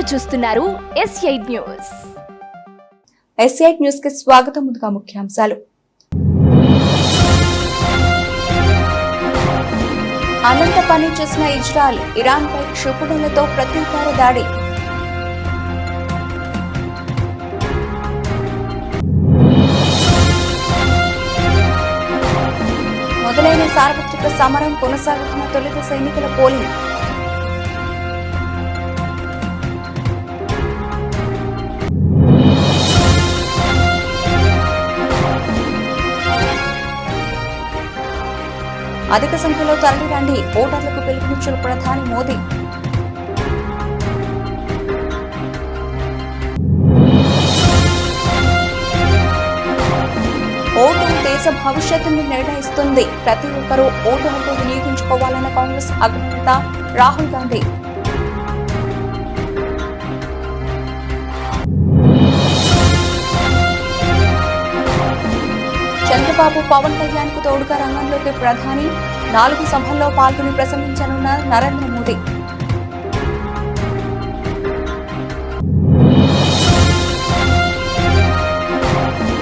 మీరు చూస్తున్నారు S8 news. S8 news కి స్వాగతం. ముందుగా ముఖ్యాంశాలు. అనంత పని చేసిన ఇజ్రాయెల్, ఇరాన్ పై క్షిపణులతో ప్రతీకార దాడి. మొదలైన సార్వత్రిక సమరం కొనసాగుతున్న తొలి దశ ఎన్నికల పోలింగ్. అధిక సంఖ్యలో తరలిరండి, ఓటర్లకు పిలుపునిచ్చిన ప్రధాని మోదీ. ఓటు దేశ భవిష్యత్తును నిర్ణయిస్తుంది, ప్రతి ఒక్కరూ ఓటు హక్కు వినియోగించుకోవాలన్న కాంగ్రెస్ అగ్రనేత రాహుల్ గాంధీ. చంద్రబాబు పవన్ కళ్యాణ్ కు తోడుగా రంగంలోకి ప్రధాని, 4 సభల్లో పాల్గొని ప్రసంగించనున్న నరేంద్ర మోదీ.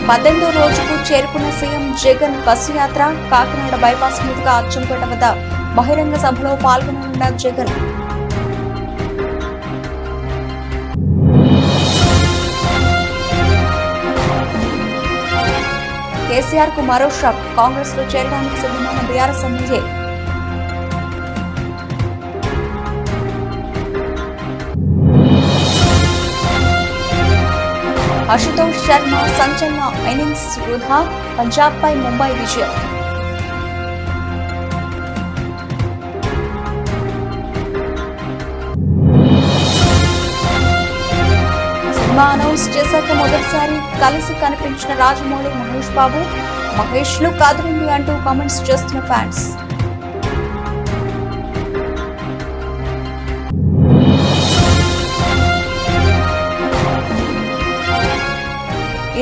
పద్దెనిమిదో రోజుకు చేరుకున్న సీఎం జగన్ బస్సు యాత్ర. కాకినాడ బైపాస్ మీదుగా అచ్చంపేట వద్ద బహిరంగ సభలో పాల్గొననున్న జగన్. కేసీఆర్ కు మరో షాక్, కాంగ్రెస్ లో చేరడానికి సిద్ధమైన బీఆర్ఎస్ ఎమ్మెల్యే. అశుతోష్ శర్మ సంచలన ఇన్నింగ్స్ వృధా, పంజాబ్ పై ముంబై విజయం. సినిమా అనౌన్స్ చేశాక మొదటిసారి కలిసి కనిపించిన రాజమౌళి, మహేష్ బాబు. మహేష్ లు కాదురండి అంటూ కామెంట్స్ చేస్తున్న ఫ్యాన్స్.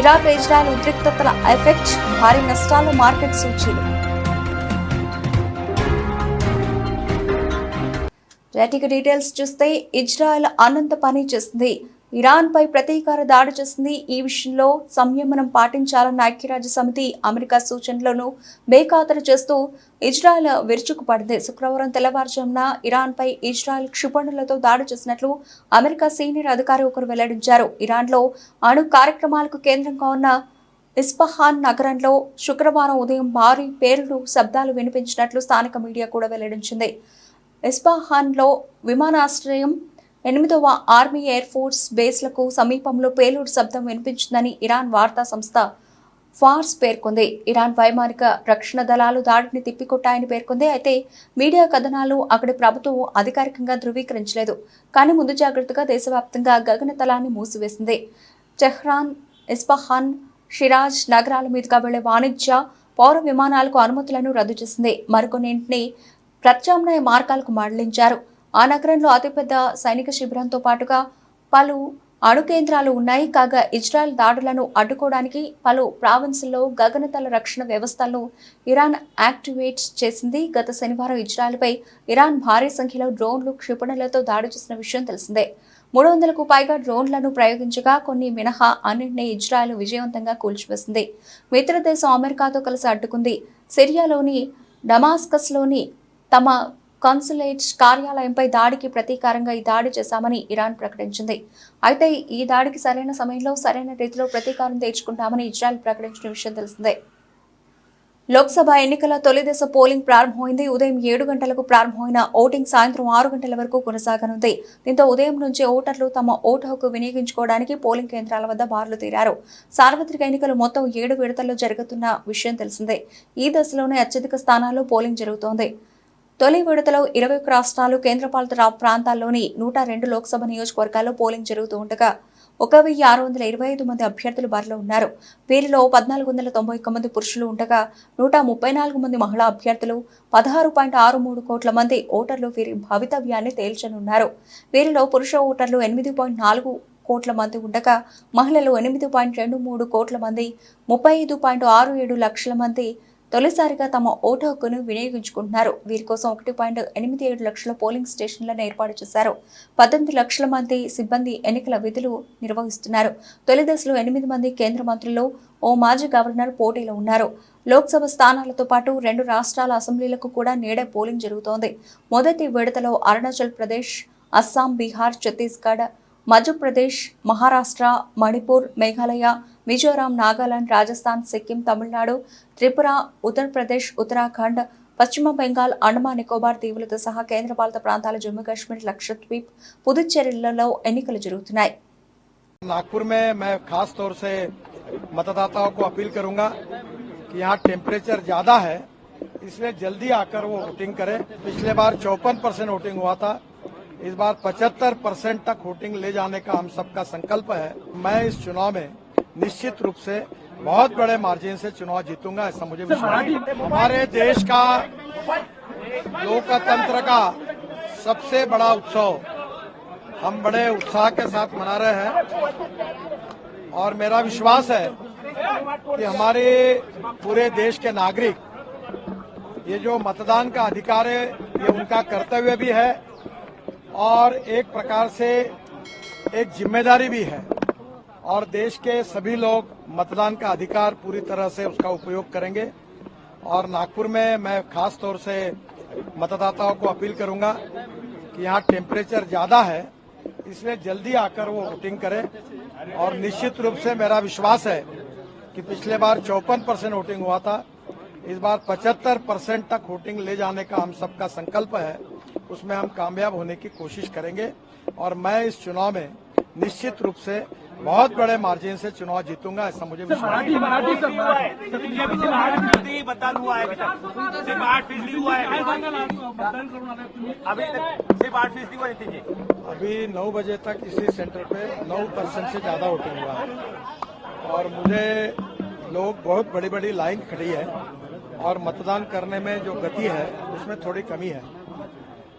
ఇరాక్ ఇజ్రాయెల్ ఉద్రిక్తతల ఎఫెక్ట్, భారీ నష్టాలు మార్కెట్ సూచీలు. డీటెయిల్స్ చూస్తే ఇజ్రాయెల్ అనంత పని చేసింది, ఇరాన్ పై ప్రతీకార దాడి చేసింది. ఈ విషయంలో సంయమనం పాటించాలన్న ఐక్యరాజ్య సమితి అమెరికా సూచనలను బేఖాతరు చేస్తూ ఇజ్రాయెల్ విరుచుకుపడింది. శుక్రవారం తెల్లవారుజామున ఇరాన్ పై ఇజ్రాయెల్ క్షిపణులతో దాడి చేసినట్లు అమెరికా సీనియర్ అధికారి ఒకరు వెల్లడించారు. ఇరాన్లో అణు కార్యక్రమాలకు కేంద్రంగా ఉన్న ఇస్ఫహాన్ నగరంలో శుక్రవారం ఉదయం భారీ పేలుడు శబ్దాలు వినిపించినట్లు స్థానిక మీడియా కూడా వెల్లడించింది. ఇస్ఫహాన్లో విమానాశ్రయం, 8వ ఆర్మీ ఎయిర్ ఫోర్స్ బేస్లకు సమీపంలో పేలుడు శబ్దం వినిపించిందని ఇరాన్ వార్తా సంస్థ ఫార్స్ పేర్కొంది. ఇరాన్ వైమానిక రక్షణ దళాలు దాడిని తిప్పికొట్టాయని పేర్కొంది. అయితే మీడియా కథనాలు అక్కడి ప్రభుత్వం అధికారికంగా ధృవీకరించలేదు. కానీ ముందు జాగ్రత్తగా దేశవ్యాప్తంగా గగనతలాన్ని మూసివేసింది. టెహ్రాన్, ఇస్ఫహాన్, షిరాజ్ నగరాల మీదుగా వెళ్లే వాణిజ్య, పౌర విమానాలకు అనుమతులను రద్దు చేసింది. మరికొన్నింటిని ప్రత్యామ్నాయ మార్గాలకు మళ్లించారు. ఆ నగరంలో అతిపెద్ద సైనిక శిబిరంతో పాటుగా పలు అణు కేంద్రాలు ఉన్నాయి. కాగా ఇజ్రాయెల్ దాడులను అడ్డుకోవడానికి పలు ప్రావిన్సుల్లో గగనతల రక్షణ వ్యవస్థలను ఇరాన్ యాక్టివేట్ చేసింది. గత శనివారం ఇజ్రాయెల్పై ఇరాన్ భారీ సంఖ్యలో డ్రోన్లు, క్షిపణులతో దాడి చేసిన విషయం తెలిసిందే. 300కు పైగా డ్రోన్లను ప్రయోగించగా కొన్ని మినహా అన్నింటినీ ఇజ్రాయెల్ విజయవంతంగా కూల్చివేసింది. మిత్ర దేశం అమెరికాతో కలిసి అడ్డుకుంది. సిరియాలోని డమాస్కస్లోని తమ కాన్సులేట్ కార్యాలయంపై దాడికి ప్రతీకారంగా ఈ దాడి చేశామని ఇరాన్ ప్రకటించింది. అయితే ఈ దాడికి సరైన సమయంలో సరైన రీతిలో ప్రతీకారం తీర్చుకుంటామని ఇజ్రాయెల్ ప్రకటించిన విషయం తెలిసిందే. లోక్సభ ఎన్నికల తొలి దశ పోలింగ్ ప్రారంభమైంది. ఉదయం 7 గంటలకు ప్రారంభమైన ఓటింగ్ సాయంత్రం 6 గంటల వరకు కొనసాగనుంది. దీంతో ఉదయం నుంచే ఓటర్లు తమ ఓటు హక్కు వినియోగించుకోవడానికి పోలింగ్ కేంద్రాల వద్ద బారులు తీరారు. సార్వత్రిక ఎన్నికలు మొత్తం 7 విడతల్లో జరుగుతున్న విషయం తెలిసిందే. ఈ దశలోనే అత్యధిక స్థానాల్లో పోలింగ్ జరుగుతోంది. తొలి విడతలో 21 రాష్ట్రాలు, కేంద్రపాలిత ప్రాంతాల్లోని 102 లోక్సభ నియోజకవర్గాల్లో పోలింగ్ జరుగుతూ ఉండగా 1625 మంది అభ్యర్థులు బరిలో ఉన్నారు. వీరిలో 1491 మంది పురుషులు ఉండగా 134 మంది మహిళా అభ్యర్థులు, 16.63 కోట్ల మంది ఓటర్లు వీరి భవితవ్యాన్ని తేల్చనున్నారు. వీరిలో పురుష ఓటర్లు 8.4 కోట్ల మంది ఉండగా మహిళలు 8.23 కోట్ల మంది, 35.67 లక్షల మంది తొలిసారిగా తమ ఓటు హక్కును వినియోగించుకుంటున్నారు. వీరి కోసం 1.87 లక్షల పోలింగ్ స్టేషన్లను ఏర్పాటు చేశారు. 18 లక్షల మంది సిబ్బంది ఎన్నికల విధులు నిర్వహిస్తున్నారు. తొలి దశలో 8 మంది కేంద్ర మంత్రులు, ఓ మాజీ గవర్నర్ పోటీలో ఉన్నారు. లోక్సభ స్థానాలతో పాటు 2 రాష్ట్రాల అసెంబ్లీలకు కూడా నేడే పోలింగ్ జరుగుతోంది. మొదటి విడతలో అరుణాచల్ ప్రదేశ్, అస్సాం, బీహార్, ఛత్తీస్గఢ్, మధ్యప్రదేశ్, మహారాష్ట్ర, మణిపూర్, మేఘాలయ, మిజోరాం, నాగాలాండ్, రాజస్థాన్, సిక్కిం, తమిళనాడు, త్రిపుర, ఉత్తరప్రదేశ్, ఉత్తరాఖండ్, పశ్చిమ బెంగాల్, అండమాన్ నికోబార్ దీవులతో సహా కేంద్రపాలిత ప్రాంతాల జమ్మూ కాశ్మీర్, లక్షద్వీప్, పుదుచ్చేరిలలో ఎన్నికలు జరుగుతున్నాయి. नागपुर में मैं खास तौर से मतदाताओं को अपील करूंगा कि यहाँ टेम्परेचर ज्यादा है, इसलिए जल्दी आकर वो वोटिंग करें। पिछले बार 54% वोटिंग हुआ था, इस बार 75% तक वोटिंग ले जाने का हम सबका संकल्प है। मैं इस चुनाव में निश्चित रूप से बहुत बड़े मार्जिन से चुनाव जीतूंगा, ऐसा मुझे विश्वास है। हमारे देश का लोकतंत्र का सबसे बड़ा उत्सव हम बड़े उत्साह के साथ मना रहे हैं और मेरा विश्वास है कि हमारे पूरे देश के नागरिक ये जो मतदान का अधिकार है ये उनका कर्तव्य भी है और एक प्रकार से एक जिम्मेदारी भी है और देश के सभी लोग मतदान का अधिकार पूरी तरह से उसका उपयोग करेंगे। और नागपुर में मैं खास तौर से मतदाताओं को अपील करूंगा कि यहाँ टेम्परेचर ज्यादा है, इसलिए जल्दी आकर वो वोटिंग करें। और निश्चित रूप से मेरा विश्वास है कि पिछले बार 54% वोटिंग हुआ था, इस बार 75% तक वोटिंग ले जाने का हम सबका संकल्प है, उसमें हम कामयाब होने की कोशिश करेंगे। और मैं इस चुनाव में निश्चित रूप से बहुत बड़े मार्जिन से चुनाव जीतूंगा, ऐसा मुझे विश्वास है। मतदान हुआ है, सिर्फ 8% हुआ है, अभी तक सिर्फ 8% हुआ है। अभी 9 बजे तक इसी सेंटर पे 9% से ज्यादा वोटिंग हुआ है और मुझे लोग बहुत बड़ी बड़ी लाइन खड़ी है और मतदान करने में जो गति है उसमें थोडी कमी है।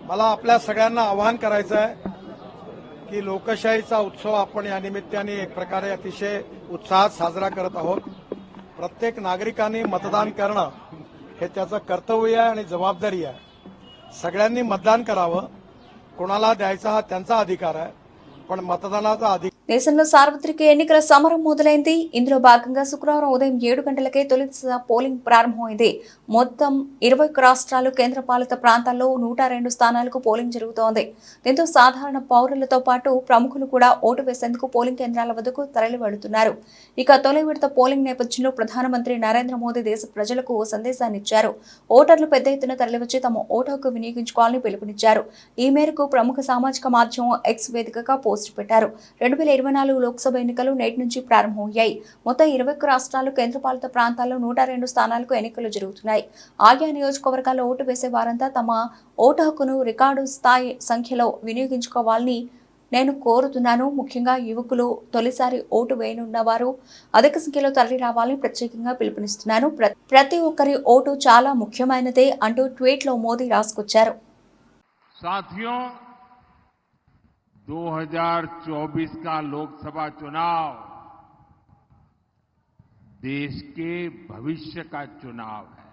मला आपल्या सगळ्यांना आवाहन करायचं आहे की लोकशाहीचा उत्सव आपण या निमित्ताने एक प्रकारे अतिशय उत्साहात साजरा करत आहोत। प्रत्येक नागरिकांनी मतदान करणं हे त्याचं कर्तव्य आहे आणि जबाबदारी आहे। सगळ्यांनी मतदान करावं, कोणाला द्यायचा हा त्यांचा अधिकार आहे, पण मतदानाचा अधिकार దేశంలో సార్వత్రిక ఎన్నికల సమరం మొదలైంది. ఇందులో భాగంగా శుక్రవారం ఉదయం 7 గంటలకే తొలి పోలింగ్ ప్రారంభమైంది. మొత్తం 21 రాష్ట్రాలు, కేంద్రపాలిత ప్రాంతాల్లో 102 స్థానాలకు పోలింగ్ జరుగుతోంది. దీంతో సాధారణ పౌరులతో పాటు ప్రముఖులు కూడా ఓటు వేసేందుకు పోలింగ్ కేంద్రాల వద్దకు తరలి వెళుతున్నారు. ఇక తొలి విడత పోలింగ్ నేపథ్యంలో ప్రధానమంత్రి నరేంద్ర మోదీ దేశ ప్రజలకు ఓ సందేశాన్ని ఇచ్చారు. ఓటర్లు పెద్ద ఎత్తున తరలివచ్చి తమ ఓటు హక్కు వినియోగించుకోవాలని పిలుపునిచ్చారు. ఈ మేరకు ప్రముఖ సామాజిక మాధ్యమం ఎక్స్ వేదికగా పోస్టు పెట్టారు. 2024 లోక్సభ ఎన్నికలు నేటి నుంచి ప్రారంభమయ్యాయి. మొత్తం 21 రాష్ట్రాలు, కేంద్రపాలిత ప్రాంతాల్లో 102 స్థానాలకు ఎన్నికలు జరుగుతున్నాయి. ఆయా నియోజకవర్గాల్లో ఓటు వేసే వారంతా తమ ఓటు హక్కును రికార్డు స్థాయి సంఖ్యలో వినియోగించుకోవాలని నేను కోరుతున్నాను. ముఖ్యంగా యువకులు, తొలిసారి ఓటు వేయనున్న వారు అధిక సంఖ్యలో తరలి రావాలని ప్రత్యేకంగా పిలుపునిస్తున్నాను. ప్రతి ఒక్కరి ఓటు చాలా ముఖ్యమైనదే అంటూ ట్వీట్లో మోదీ రాసుకొచ్చారు. साथियों, 2024 का लोकसभा चुनाव देश के भविष्य का चुनाव है।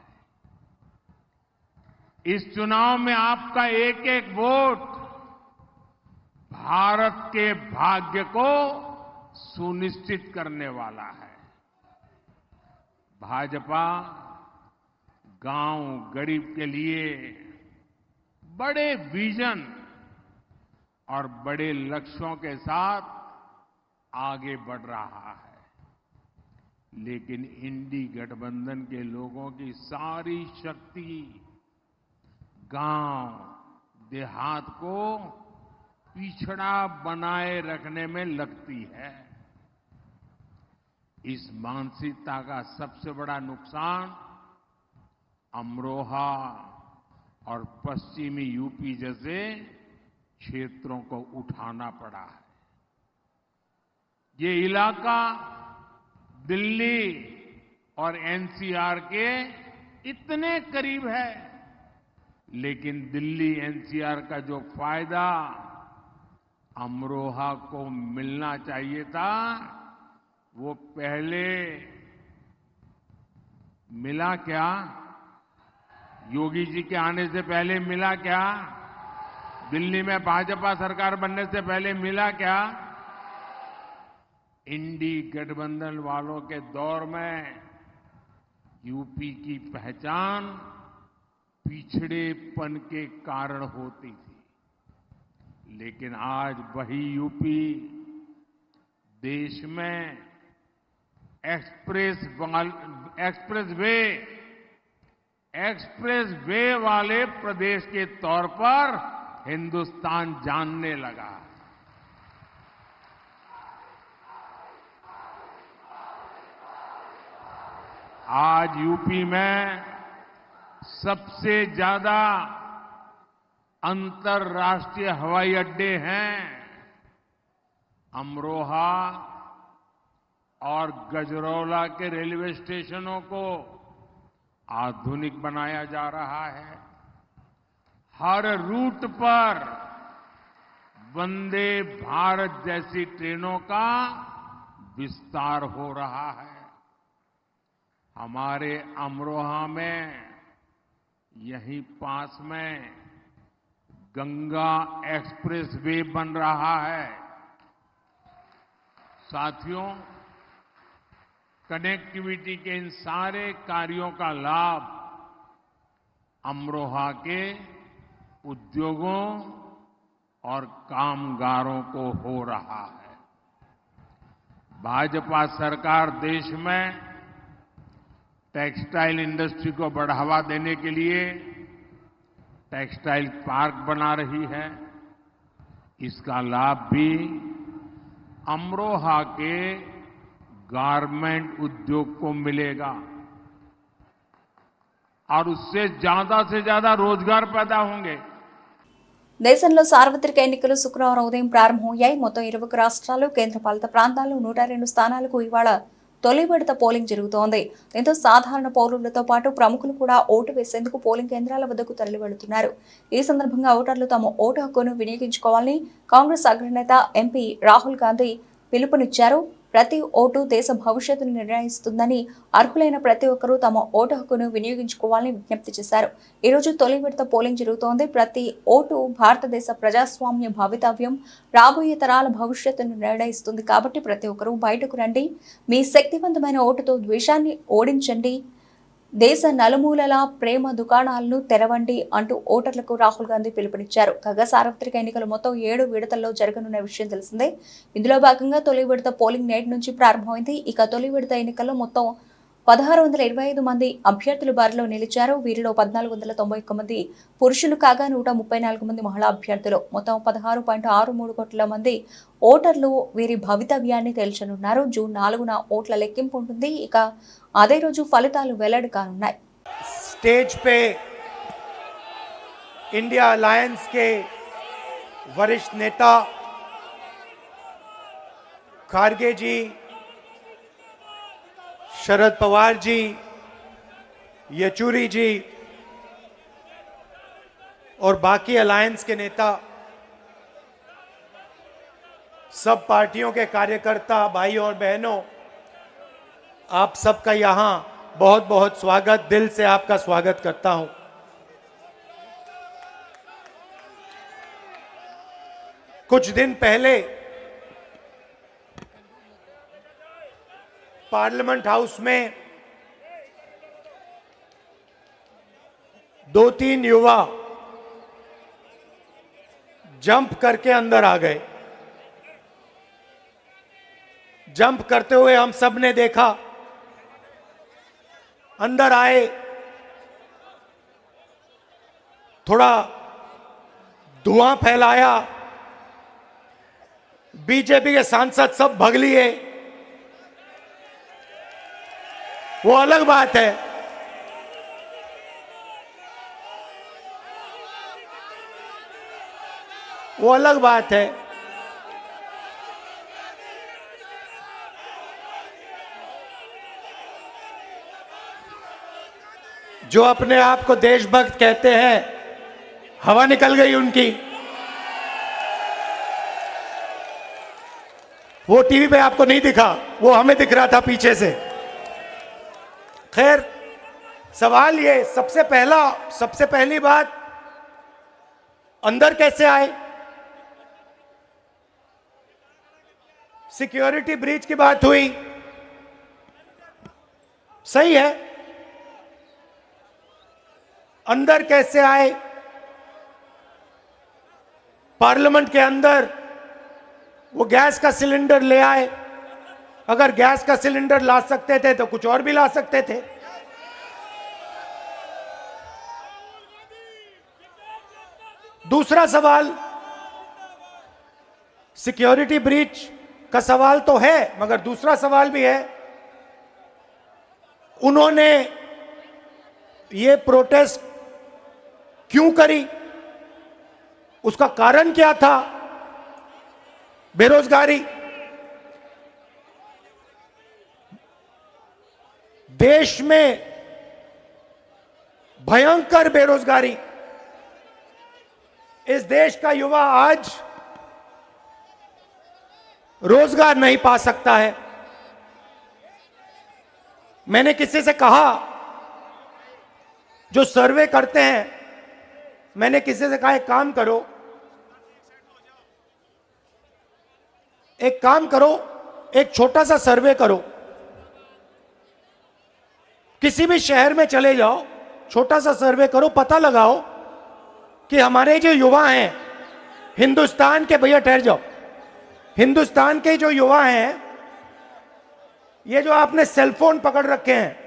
इस चुनाव में आपका एक एक वोट भारत के भाग्य को सुनिश्चित करने वाला है। भाजपा गांव गरीब के लिए बड़े विजन और बड़े लक्ष्यों के साथ आगे बढ़ रहा है, लेकिन इंडी गठबंधन के लोगों की सारी शक्ति गांव देहात को पिछड़ा बनाए रखने में लगती है। इस मानसिकता का सबसे बड़ा नुकसान अमरोहा और पश्चिमी यूपी जैसे क्षेत्रों को उठाना पड़ा है। ये इलाका दिल्ली और एनसीआर के इतने करीब है, लेकिन दिल्ली एनसीआर का जो फायदा अमरोहा को मिलना चाहिए था, वो पहले मिला क्या? योगी जी के आने से पहले मिला क्या? दिल्ली में भाजपा सरकार बनने से पहले मिला क्या? इंडी गठबंधन वालों के दौर में यूपी की पहचान पिछड़ेपन के कारण होती थी, लेकिन आज वही यूपी देश में एक्सप्रेस वे वाले प्रदेश के तौर पर हिंदुस्तान जानने लगा। आज यूपी में सबसे ज्यादा अंतर्राष्ट्रीय हवाई अड्डे हैं। अमरोहा और गजरौला के रेलवे स्टेशनों को आधुनिक बनाया जा रहा है। हर रूट पर वंदे भारत जैसी ट्रेनों का विस्तार हो रहा है। हमारे अमरोहा में यहीं पास में गंगा एक्सप्रेस वे बन रहा है। साथियों, कनेक्टिविटी के इन सारे कार्यों का लाभ अमरोहा के उद्योगों और कामगारों को हो रहा है। भाजपा सरकार देश में टेक्सटाइल इंडस्ट्री को बढ़ावा देने के लिए टेक्सटाइल पार्क बना रही है। इसका लाभ भी अमरोहा के गारमेंट उद्योग को मिलेगा और उससे से ज्यादा रोजगार पैदा होंगे। దేశంలో సార్వత్రిక ఎన్నికలు శుక్రవారం ఉదయం ప్రారంభమయ్యాయి. మొత్తం 20 రాష్ట్రాలు, కేంద్రపాలిత ప్రాంతాల్లో 102 స్థానాలకు ఇవాళ తొలి విడత పోలింగ్ జరుగుతోంది. దీంతో సాధారణ పౌరులతో పాటు ప్రముఖులు కూడా ఓటు వేసేందుకు పోలింగ్ కేంద్రాల వద్దకు తరలి వెళుతున్నారు. ఈ సందర్భంగా ఓటర్లు తమ ఓటు హక్కును వినియోగించుకోవాలని కాంగ్రెస్ అగ్రనేత ఎంపీ రాహుల్ గాంధీ పిలుపునిచ్చారు. ప్రతి ఓటు దేశ భవిష్యత్తును నిర్ణయిస్తుందని, అర్హులైన ప్రతి ఒక్కరూ తమ ఓటు హక్కును వినియోగించుకోవాలని విజ్ఞప్తి చేశారు. ఈ రోజు తొలి విడత పోలింగ్ జరుగుతోంది. ప్రతి ఓటు భారతదేశ ప్రజాస్వామ్య భవితవ్యం, రాబోయే తరాల భవిష్యత్తును నిర్ణయిస్తుంది. కాబట్టి ప్రతి ఒక్కరూ బయటకు రండి, మీ శక్తివంతమైన ఓటుతో ద్వేషాన్ని ఓడించండి, దేశ నలుమూలల ప్రేమ దుకాణాలను తెరవండి అంటూ ఓటర్లకు రాహుల్ గాంధీ పిలుపునిచ్చారు. కాగా సార్వత్రిక ఎన్నికలు మొత్తం 7 విడతల్లో జరగనున్న విషయం తెలిసిందే. ఇందులో భాగంగా తొలి విడత పోలింగ్ నేటి నుంచి ప్రారంభమైంది. ఇక తొలి విడత ఎన్నికల్లో మొత్తం 1625 మంది అభ్యర్థులు బరిలో నిలిచారు. వీరిలో 1491 మంది పురుషులు కాగా 134 మంది మహిళా అభ్యర్థులు. మొత్తం 16.63 కోట్ల మంది ఓటర్లు వీరి భవితవ్యాన్ని తేల్చనున్నారు. జూన్ 4న ఓట్ల లెక్కింపు ఉంటుంది. ఇక అదే రోజు ఫలితాలు వెల్లడి కానున్నాయి. स्टेज पे इंडिया अलायंस के वरिष्ठ नेता खारगे जी, शरद पवार जी, येचुरी जी और बाकी अलायंस के नेता, सब पार्टियों के कार्यकर्ता, भाई और बहनों, आप सबका यहां बहुत बहुत स्वागत, दिल से आपका स्वागत करता हूं। कुछ दिन पहले पार्लियामेंट हाउस में 2-3 युवा जंप करके अंदर आ गए। जंप करते हुए हम सब ने देखा। अंदर आए, थोड़ा धुआं फैलाया, बीजेपी के सांसद सब भाग लिए। वो अलग बात है। वो अलग बात है। जो अपने आप को देशभक्त कहते हैं, हवा निकल गई उनकी। वो टीवी पे आपको नहीं दिखा, वो हमें दिख रहा था पीछे से। खैर, सवाल ये, सबसे पहली बात, अंदर कैसे आए? सिक्योरिटी ब्रीच की बात हुई, सही है। अंदर कैसे आए? पार्लियामेंट के अंदर वो गैस का सिलेंडर ले आए। अगर गैस का सिलेंडर ला सकते थे तो कुछ और भी ला सकते थे। दूसरा सवाल, सिक्योरिटी ब्रीच का सवाल तो है, मगर दूसरा सवाल भी है, उन्होंने ये प्रोटेस्ट क्यों करी? उसका कारण क्या था? बेरोजगारी। देश में भयंकर बेरोजगारी। इस देश का युवा आज रोजगार नहीं पा सकता है। मैंने किसी से कहा, जो सर्वे करते हैं, मैंने किसी से कहा एक काम करो, एक छोटा सा सर्वे करो, किसी भी शहर में चले जाओ, छोटा सा सर्वे करो, पता लगाओ कि हमारे जो युवा हैं हिंदुस्तान के, भैया ठहर जाओ, हिंदुस्तान के जो युवा हैं, ये जो आपने सेलफोन पकड़ रखे हैं,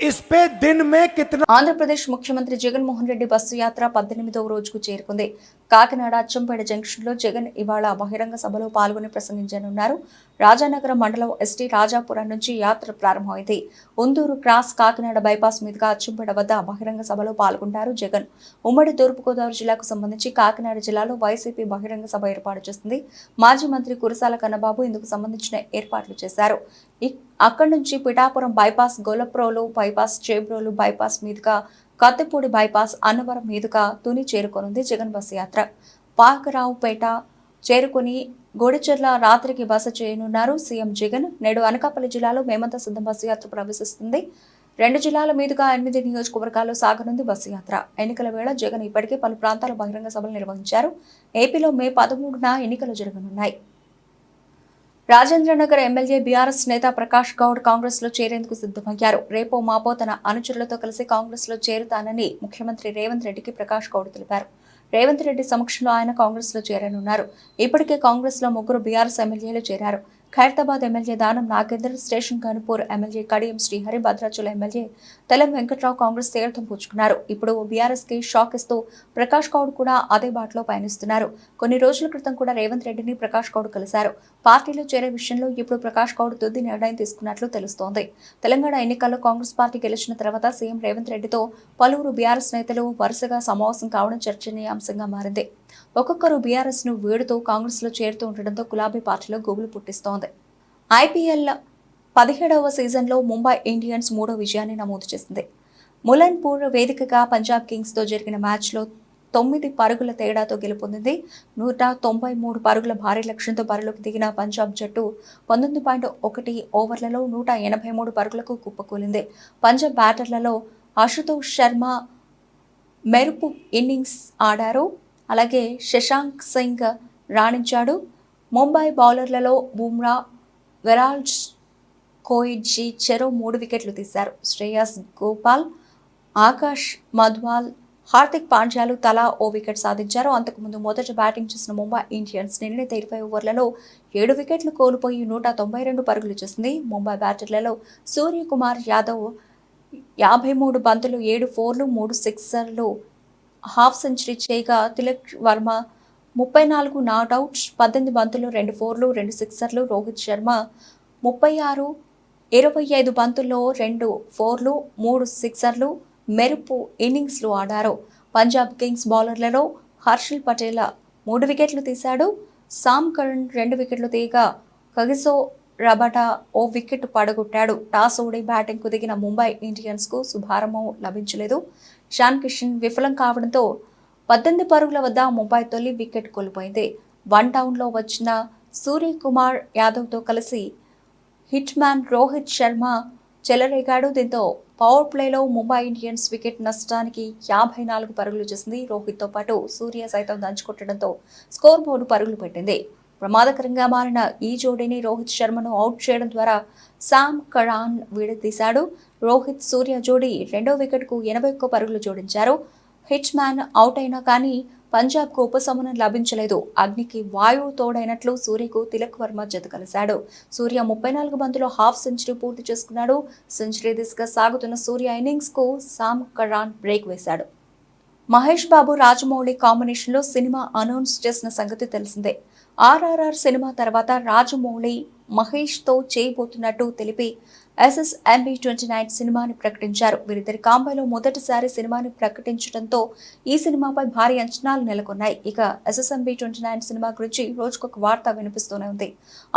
इस पे दिन में कितना। ఆంధ్రప్రదేశ్ ముఖ్యమంత్రి జగన్మోహన్ రెడ్డి బస్సు యాత్ర 18వ రోజుకు చేరుకుంది. కాకినాడ అచ్చంపేట జంక్షన్లో జగన్ ఇవాళ బహిరంగ సభలో పాల్గొని ప్రసంగించనున్నారు. రాజానగరం మండలం ఎస్టీ రాజాపురం నుంచి యాత్ర ప్రారంభమైంది. ఉందూరు క్రాస్ కాకినాడ బైపాస్ మీదుగా అచ్చంపేట వద్ద బహిరంగ సభలో పాల్గొంటారు జగన్. ఉమ్మడి తూర్పుగోదావరి జిల్లాకు సంబంధించి కాకినాడ జిల్లాలో వైసీపీ బహిరంగ సభ ఏర్పాటు చేసింది. మాజీ మంత్రి కురసాల కన్నబాబు ఇందుకు సంబంధించిన ఏర్పాట్లు చేశారు. అక్కడి నుంచి Pithapuram bypass, Gollaprolu bypass, Chebrolu bypass మీదుగా కత్తిపూడి బైపాస్, అన్నవరం మీదుగా తుని చేరుకోనుంది జగన్ బస్సు యాత్ర. పాకరావుపేట చేరుకుని గోడిచెర్ల రాత్రికి బస చేయనున్నారు సీఎం జగన్. నేడు అనకాపల్లి జిల్లాలో మేమంతా సిద్ధం బస్సు యాత్ర ప్రవేశిస్తుంది. 2 జిల్లాల మీదుగా 8 నియోజకవర్గాల్లో సాగనుంది బస్సు యాత్ర. ఎన్నికల వేళ జగన్ ఇప్పటికే పలు ప్రాంతాల బహిరంగ సభలు నిర్వహించారు. ఏపీలో మే 13న ఎన్నికలు జరగనున్నాయి. రాజేంద్రనగర్ ఎమ్మెల్యే బీఆర్ఎస్ నేత ప్రకాష్ గౌడ్ కాంగ్రెస్ లో చేరేందుకు సిద్ధమయ్యారు. రేపో మాపో తన అనుచరులతో కలిసి కాంగ్రెస్ లో చేరుతానని ముఖ్యమంత్రి రేవంత్ రెడ్డికి ప్రకాష్ గౌడ్ తెలిపారు. రేవంత్ రెడ్డి సమక్షంలో ఆయన కాంగ్రెస్ లో చేరనున్నారు. ఇప్పటికే కాంగ్రెస్ లో 3 బీఆర్ఎస్ ఎమ్మెల్యేలు చేరారు. Khairatabad MLA Danam Nagender, station Ghanpur MLA Kadiyam Srihari, Bhadrachala MLA Tellam Venkatrao Congress తీర్థం పుచ్చుకున్నారు. ఇప్పుడు బీఆర్ఎస్ కి షాక్ ఇస్తూ ప్రకాష్ గౌడ్ కూడా అదే బాటలో పయనిస్తున్నారు. కొన్ని రోజుల క్రితం కూడా రేవంత్ రెడ్డిని ప్రకాష్ గౌడ్ కలిశారు. పార్టీలో చేరే విషయంలో ఇప్పుడు ప్రకాష్ గౌడ్ తుది నిర్ణయం తీసుకున్నట్లు తెలుస్తోంది. తెలంగాణ ఎన్నికల్లో కాంగ్రెస్ పార్టీ గెలిచిన తర్వాత సీఎం రేవంత్ రెడ్డితో పలువురు బీఆర్ఎస్ నేతలు వరుసగా సమావేశం కావడం చర్చనీయాంశంగా మారింది. ఒక్కొక్కరు బీఆర్ఎస్ ను వీడుతూ కాంగ్రెస్ లో చేరుతూ ఉండడంతో గులాబీ పార్టీలో గుబులు పుట్టిస్తోంది. ఐపీఎల్ 17వ సీజన్లో ముంబై ఇండియన్స్ 3వ విజయాన్ని నమోదు చేసింది. ములన్పూర్ వేదికగా పంజాబ్ కింగ్స్ తో జరిగిన మ్యాచ్లో 9 పరుగుల తేడాతో గెలుపొందింది. 193 పరుగుల భారీ లక్ష్యంతో బరిలోకి దిగిన పంజాబ్ జట్టు 19.1 ఓవర్లలో 183 పరుగులకు కుప్పకూలింది. పంజాబ్ బ్యాటర్లలో అశుతోష్ శర్మ మెరుపు ఇన్నింగ్స్ ఆడారు. అలాగే శశాంక్ సింగ్ రాణించాడు. ముంబై బౌలర్లలో బుమ్రా, విరాట్ కోహ్లీ చెరో 3 వికెట్లు తీశారు. శ్రేయస్ గోపాల్, ఆకాష్ మధ్వాల్, హార్దిక్ పాండ్యాలు తలా ఓ వికెట్ సాధించారు. అంతకుముందు మొదట బ్యాటింగ్ చేసిన ముంబై ఇండియన్స్ నిర్ణీత 20 ఓవర్లలో 7 వికెట్లు కోల్పోయి 192 పరుగులు చేసింది. ముంబై బ్యాటర్లలో సూర్యకుమార్ యాదవ్ 53 బంతులు 7 ఫోర్లు 3 సిక్సర్లు హాఫ్ సెంచరీ చేయగా, తిలక్ వర్మ 34 నాట్అవుట్స్, 18 బంతులు 2 ఫోర్లు 2 సిక్సర్లు, రోహిత్ శర్మ 36 25 బంతుల్లో 2 ఫోర్లు 3 సిక్సర్లు మెరుపు ఇన్నింగ్స్లు ఆడారు. పంజాబ్ కింగ్స్ బౌలర్లలో హర్షల్ పటేల్ 3 వికెట్లు తీశాడు. సామ్ కరణ్ 2 వికెట్లు తీయగా, కగిసో రబాటా ఓ వికెట్ పడగొట్టాడు. టాస్ ఓడి బ్యాటింగ్కు దిగిన ముంబై ఇండియన్స్ కు శుభారంభం లభించలేదు. షాన్ కిషన్ విఫలం కావడంతో 18 పరుగుల వద్ద ముంబై తొలి వికెట్ కోల్పోయింది. 1 డౌన్లో వచ్చిన సూర్యకుమార్ యాదవ్తో కలిసి హిట్ మ్యాన్ రోహిత్ శర్మ చెలరేగాడు. దీంతో పవర్ ప్లేలో ముంబై ఇండియన్స్ వికెట్ నష్టానికి 54 పరుగులు చేసింది. రోహిత్తో పాటు సూర్య సైతం దంచుకొట్టడంతో స్కోర్ బోర్డు పరుగులు పెట్టింది. ప్రమాదకరంగా మారిన ఈ జోడీని రోహిత్ శర్మను అవుట్ చేయడం ద్వారా సామ్ కరాన్ విడదీశాడు. రోహిత్ సూర్య జోడీ రెండో వికెట్కు 81 పరుగులు జోడించారు. హిచ్ మ్యాన్ అవుట్ అయినా కానీ పంజాబ్కు ఉపశమనం లభించలేదు. అగ్నికి వాయువు తోడైనట్లు సూర్యకు తిలక్ వర్మ జత కలిశాడు. సూర్య 34 బంతుల్లో హాఫ్ సెంచరీ పూర్తి చేసుకున్నాడు. సెంచరీ దిశగా సాగుతున్న సూర్య ఇన్నింగ్స్కు సామ్ కరాన్ బ్రేక్ వేశాడు. మహేష్ బాబు రాజమౌళి కాంబినేషన్లో సినిమా అనౌన్స్ చేసిన సంగతి తెలిసిందే. RRR సినిమా తర్వాత రాజమౌళి మహేష్తో చేయబోతున్నట్టు తెలిపి SSMB 29 సినిమాని ప్రకటించారు. వీరిద్దరి కాంబోలో మొదటిసారి సినిమాని ప్రకటించడంతో ఈ సినిమాపై భారీ అంచనాలు నెలకొన్నాయి. ఇక SSMB 29 సినిమా గురించి రోజుకొక వార్త వినిపిస్తూనే ఉంది.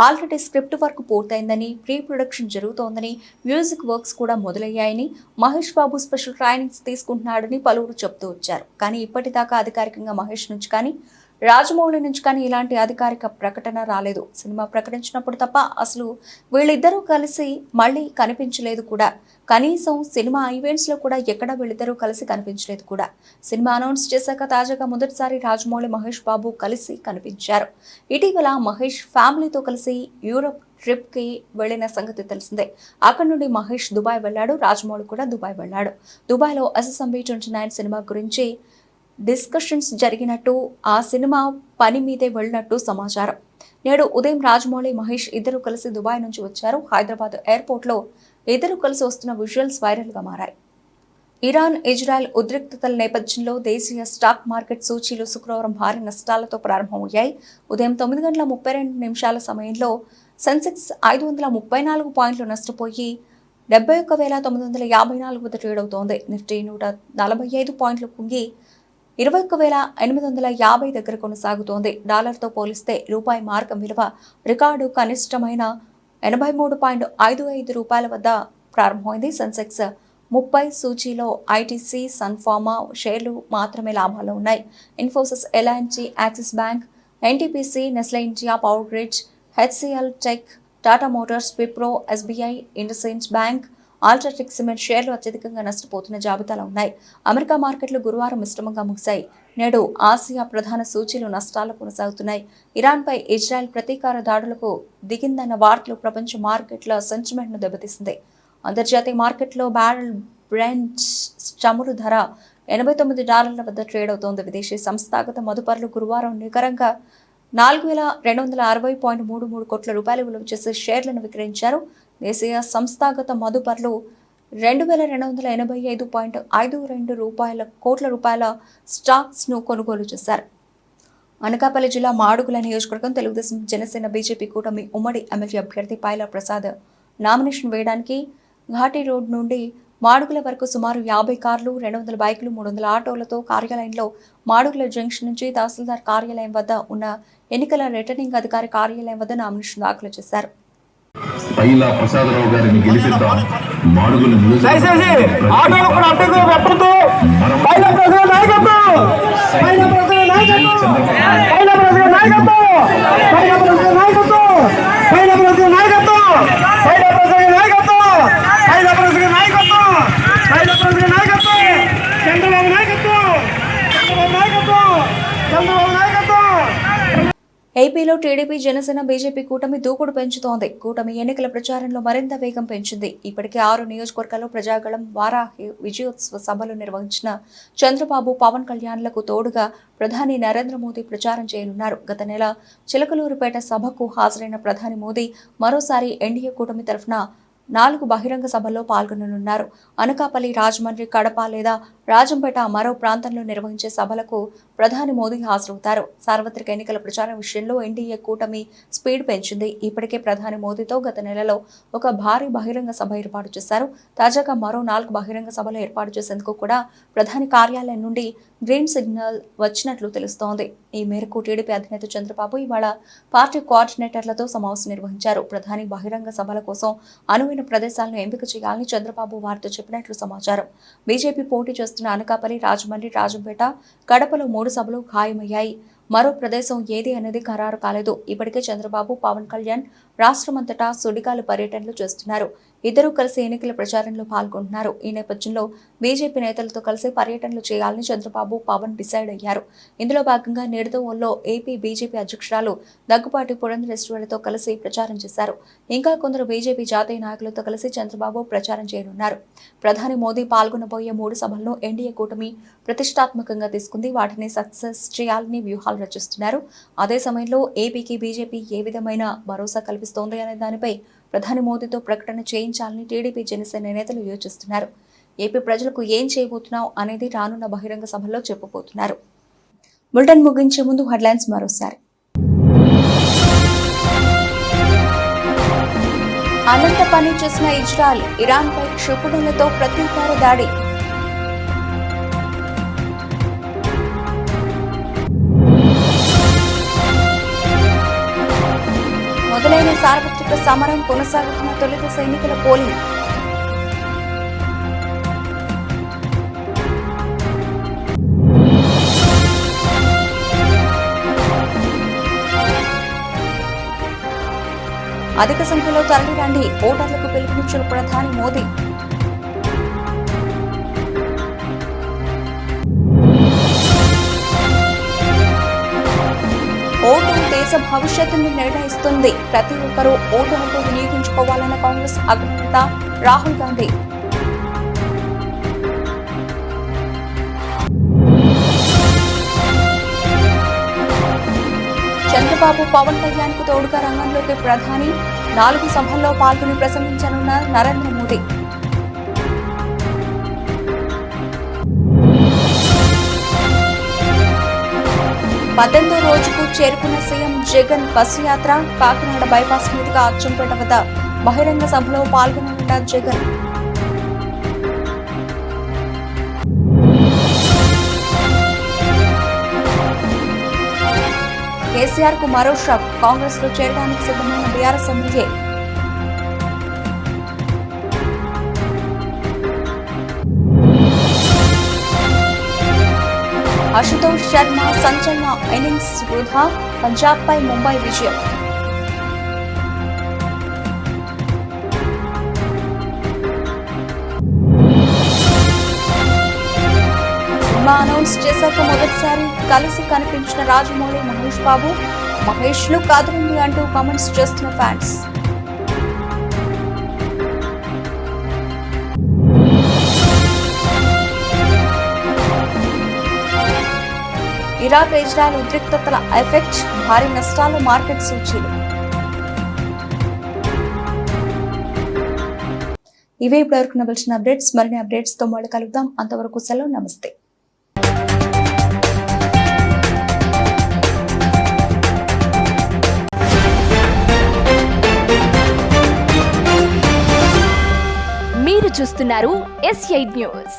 ఆల్రెడీ స్క్రిప్ట్ వర్క్ పూర్తయిందని, ప్రీ ప్రొడక్షన్ జరుగుతోందని, మ్యూజిక్ వర్క్స్ కూడా మొదలయ్యాయని, మహేష్ బాబు స్పెషల్ ట్రైనింగ్స్ తీసుకుంటున్నాడని పలువురు చెప్తూ వచ్చారు. కానీ ఇప్పటిదాకా అధికారికంగా మహేష్ నుంచి కానీ రాజమౌళి నుంచి కానీ ఇలాంటి అధికారిక ప్రకటన రాలేదు. సినిమా ప్రకటించినప్పుడు తప్ప అసలు వీళ్ళిద్దరూ కలిసి మళ్ళీ కనిపించలేదు కూడా. కనీసం సినిమా ఈవెంట్స్లో కూడా ఎక్కడ వీళ్ళిద్దరూ కలిసి కనిపించలేదు కూడా. సినిమా అనౌన్స్ చేశాక తాజాగా మొదటిసారి రాజమౌళి మహేష్ బాబు కలిసి కనిపించారు. ఇటీవల మహేష్ ఫ్యామిలీతో కలిసి యూరప్ ట్రిప్కి వెళ్లిన సంగతి తెలిసిందే. అక్కడి నుండి మహేష్ దుబాయ్ వెళ్ళాడు. రాజమౌళి కూడా దుబాయ్ వెళ్ళాడు. దుబాయ్లో SSMB 29 సినిమా గురించి డిస్కషన్స్ జరిగినట్టు, ఆ సినిమా పని మీదే వెళ్ళినట్టు సమాచారం. నేడు ఉదయం రాజమౌళి మహేష్ ఇద్దరు కలిసి దుబాయ్ నుంచి వచ్చారు. హైదరాబాద్ ఎయిర్పోర్ట్లో ఇద్దరు కలిసి వస్తున్న విజువల్స్ వైరల్గా మారాయి. ఇరాన్ ఇజ్రాయెల్ ఉద్రిక్తతల నేపథ్యంలో దేశీయ స్టాక్ మార్కెట్ సూచీలు శుక్రవారం భారీ నష్టాలతో ప్రారంభమయ్యాయి. ఉదయం 9:32 సమయంలో సెన్సెక్స్ 534 పాయింట్లు నష్టపోయి 71,954 వద్ద ట్రేడ్ అవుతోంది. నిఫ్టీ 145 పాయింట్లు కుంగి 21,850 దగ్గర కొనసాగుతోంది. డాలర్తో పోలిస్తే రూపాయి మార్కం విలువ రికార్డు కనిష్టమైన 83.55 రూపాయల వద్ద ప్రారంభమైంది. సెన్సెక్స్ 30 సూచీలో ఐటీసీ, సన్ఫార్మా షేర్లు మాత్రమే లాభాల్లో ఉన్నాయి. ఇన్ఫోసిస్, ఎల్ఐఎన్జీ, Axis bank, NTPC, Nestle India, power grid, HCL tech, Tata motors, Wipro, SBI, IndusInd bank, UltraTech cement షేర్లు అత్యధికంగా నష్టపోతున్న జాబితాలో ఉన్నాయి. అమెరికా మార్కెట్లు గురువారం మిశ్రమంగా ముగిశాయి. నేడు ఆసియా ప్రధాన సూచీలు నష్టాలు కొనసాగుతున్నాయి. ఇరాన్పై ఇజ్రాయెల్ ప్రతీకార దాడులకు దిగిందన్న వార్తలు ప్రపంచ మార్కెట్ల సెంటిమెంట్ను దెబ్బతీసింది. అంతర్జాతీయ మార్కెట్లో బ్యారెల్ బ్రెంట్ చమురు ధర $89 వద్ద ట్రేడ్ అవుతోంది. విదేశీ సంస్థాగత మదుపరులు గురువారం నికరంగా 4,260.33 కోట్ల రూపాయలు విలువ చేసే షేర్లను విక్రయించారు. దేశీయ సంస్థాగత మదుపర్లు 2,285.52 కోట్ల రూపాయల స్టాక్స్ను కొనుగోలు చేశారు. అనకాపల్లి జిల్లా మాడుగుల నియోజకవర్గం తెలుగుదేశం, జనసేన, బీజేపీ కూటమి ఉమ్మడి ఎమ్మెల్యే అభ్యర్థి పైలా ప్రసాద్ నామినేషన్ వేయడానికి ఘాటీ రోడ్ నుండి మాడుగుల వరకు సుమారు 50 కార్లు, 200 బైకులు, 300 ఆటోలతో కార్యాలయంలో మాడుగుల జంక్షన్ నుంచి తహసీల్దార్ కార్యాలయం వద్ద ఉన్న ఎన్నికల రిటర్నింగ్ అధికారి కార్యాలయం వద్ద నామినేషన్ దాఖలు చేశారు. పైలా ప్రసాదరావు గారిని గెలిపిద్దాం. మాడుగుల ఏపీలో టీడీపీ, జనసేన, బీజేపీ కూటమి దూకుడు పెంచుతోంది. కూటమి ఎన్నికల ప్రచారంలో మరింత వేగం పెంచింది. ఇప్పటికే 6 నియోజకవర్గాల్లో ప్రజాగళం, వారాహి విజయోత్సవ సభలు నిర్వహించిన చంద్రబాబు, పవన్ కళ్యాణ్లకు తోడుగా ప్రధాని నరేంద్ర మోదీ ప్రచారం చేయనున్నారు. గత నెల చిలకలూరుపేట సభకు హాజరైన ప్రధాని మోదీ మరోసారి ఎన్డీఏ కూటమి తరఫున 4 బహిరంగ సభల్లో పాల్గొననున్నారు. అనకాపల్లి, రాజమండ్రి, కడప లేదా రాజంపేట మరో ప్రాంతంలో నిర్వహించే సభలకు ప్రధాని మోదీ హాజరవుతారు. సార్వత్రిక ఎన్నికల ప్రచారం విషయంలో ఎన్డీఏ కూటమి స్పీడ్ పెంచింది. ఇప్పటికే ప్రధాని మోదీతో గత నెలలో ఒక భారీ బహిరంగ సభ ఏర్పాటు చేశారు. తాజాగా మరో 4 బహిరంగ సభలు ఏర్పాటు చేసేందుకు కూడా ప్రధాని కార్యాలయం నుండి గ్రీన్ సిగ్నల్ వచ్చినట్లు తెలుస్తోంది. ఈ మేరకు టీడీపీ అధినేత చంద్రబాబు ఇవాళ పార్టీ కోఆర్డినేటర్లతో సమావేశం నిర్వహించారు. ప్రధాని బహిరంగ సభల కోసం అనువైన ప్రదేశాలను ఎంపిక చేయాలని చంద్రబాబు వారితో చెప్పినట్లు సమాచారం. బీజేపీ పోటీ చేస్తున్న అనకాపల్లి, రాజమండ్రి, రాజంపేట, కడపలో 3 సభలు ఖాయమయ్యాయి. మరో ప్రదేశం ఏది అనేది ఖరారు కాలేదు. ఇప్పటికే చంద్రబాబు, పవన్ కళ్యాణ్ రాష్ట్రమంతటా సుడిగాలి పర్యటనలు చేస్తున్నారు. ఇద్దరూ కలిసి ఎన్నికల ప్రచారంలో పాల్గొంటున్నారు. ఈ నేపథ్యంలో బీజేపీ నేతలతో కలిసి పర్యటనలు చేయాలని చంద్రబాబు, పవన్ డిసైడ్ అయ్యారు. ఇందులో భాగంగా నిడదవోల్లో ఏపీ బీజేపీ అధ్యక్షురాలు దగ్గుపాటి పురంధరేశ్వరితో కలిసి ప్రచారం చేశారు. ఇంకా కొందరు బీజేపీ జాతీయ నాయకులతో కలిసి చంద్రబాబు ప్రచారం చేయనున్నారు. ప్రధాని మోదీ పాల్గొనబోయే 3 సభలను ఎన్డీఏ కూటమి ప్రతిష్టాత్మకంగా తీసుకుంది. వాటిని సక్సెస్ చేయాలని వ్యూహాలు రచిస్తున్నారు. అదే సమయంలో ఏపీకి బీజేపీ ఏ విధమైన భరోసా కల్పిస్తోంది అనే దానిపై ప్రధాని మోదీతో ప్రకటన చేయించాలని టీడీపీ, జనసేన నేతలు యోచిస్తున్నారు. ఏపీ ప్రజలకు ఏం చేయబోతున్నావు అనేది రానున్న బహిరంగ సభల్లో చెప్పబోతున్నారు. బులెటిన్ ముగించే ముందు హెడ్లైన్స్ మరోసారి. అనంత పని చేసిన ఇజ్రాయెల్, ఇరాన్పై క్షిపణులతో ప్రతీకార దాడి. మొదలైన సార్వత్రిక సమరం కొనసాగుతున్న తొలి దశ ఎన్నికల పోలింగ్. అధిక సంఖ్యలో తరలిరండి, ఓటర్లకు పిలుపునిచ్చిన ప్రధాని మోదీ. ఓటు దేశ భవిష్యత్తును నిర్ణయిస్తుంది. ప్రతి ఒక్కరూ ఓటు హక్కు వినియోగించుకోవాలన్న కాంగ్రెస్ అగ్రనేత రాహుల్ గాంధీ. చంద్రబాబు, పవన్ కళ్యాణ్ కు తోడుగా రంగంలోకి ప్రధాని. 4 సభల్లో పాల్గొని ప్రసంగించనున్న నరేంద్ర మోదీ. పద్దెనిమిదో రోజుకు చేరుకున్న సీఎం జగన్ బస్సు యాత్ర. కాకినాడ బైపాస్ మీదుగా అచ్చంపేట వద్ద బహిరంగ సభలో పాల్గొననున్న జగన్. కేసీఆర్ కు మరో షాక్. కాంగ్రెస్ లో చేరడానికి సిద్ధమైన బీఆర్ఎస్ ఎమ్మెల్యే. అశుతోష్ శర్మ సంచలన ఇన్నింగ్స్ వృధా. పంజాబ్ పై ముంబై విజయం. సినిమా అనౌన్స్ చేశాక మొదటిసారి కలిసి కనిపించిన రాజమౌళి, మహేష్ బాబు. మహేష్ లుక్ అదిరింది అంటూ కామెంట్స్ చేస్తున్న ఫ్యాన్స్. ఇరాక్, ఇజ్రాయెల్ ఉద్రిక్తతల ఎఫెక్ట్, భారీ నష్టాలు మార్కెట్ సూచీలు. ఇవే ఇప్పటివరకు నవలసిన అప్డేట్స్. మరిన్ని అప్డేట్స్ తో మళ్ళీ కలుద్దాం. అంతవరకు సెలవు. నమస్తే. మీరు చూస్తున్నారు S8 న్యూస్.